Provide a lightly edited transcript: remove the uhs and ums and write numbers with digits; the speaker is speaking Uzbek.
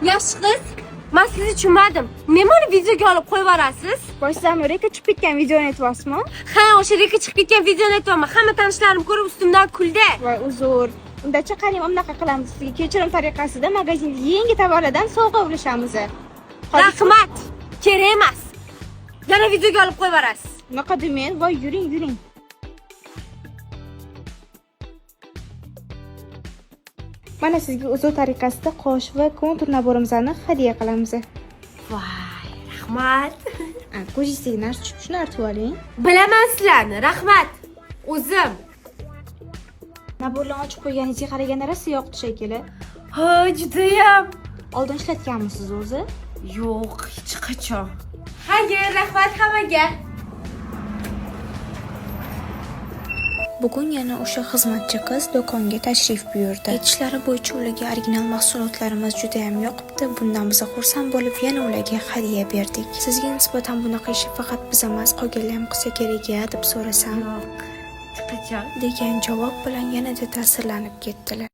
Yaxshi qiz, men sizni tushunmadim. Nima videoga olib qo'yib yuborasiz? Boshdan reka chiqib ketgan videoni aytyapsizmi? Ha, o'sha reka chiqib ketgan videoni aytyapman. Hamma tanishlarim ko'rib ustimdan kuldi. Voy uzr. Unda chaqaring, bunaqa qilamiz. Sizga kechirim tariqasida magazinda yangi tovarlardan sovg'a ulashamiz. Rahmat. Kerak emas. Yana videoga olib qo'yib yuborasiz. Unaqa demang, voy yuring. Mana sizga uzuv tariqasida qosh va kontur naborimizni hadya qilamiz. Voy, rahmat. Ko'zingizga shuni artib oling. Bilaman sizlarni, rahmat. O'zim. Naborlarni ochib qo'yganingizga qaraganda rosa yoqdi shekilli. Ha, judayam. Oldin ishlatganmisiz o'zi? Yo'q, hech qachon. Xayr, rahmat hammaga. Bugun yana o'sha xizmatchi qiz do'konga tashrif buyurdi. Aytishlari bo'yicha ularga original mahsulotlarimiz juda ham yoqibdi. Bundan biz xursand bo'lib, yana ularga hadya berdik. Sizga nisbatan bunaqa ish faqat biz emas, qolganlar ham qilsa kerak-a deb so'rasam, Yo'q, hech qachon. degan javob bilan yanada ta'sirlanib ketdilar.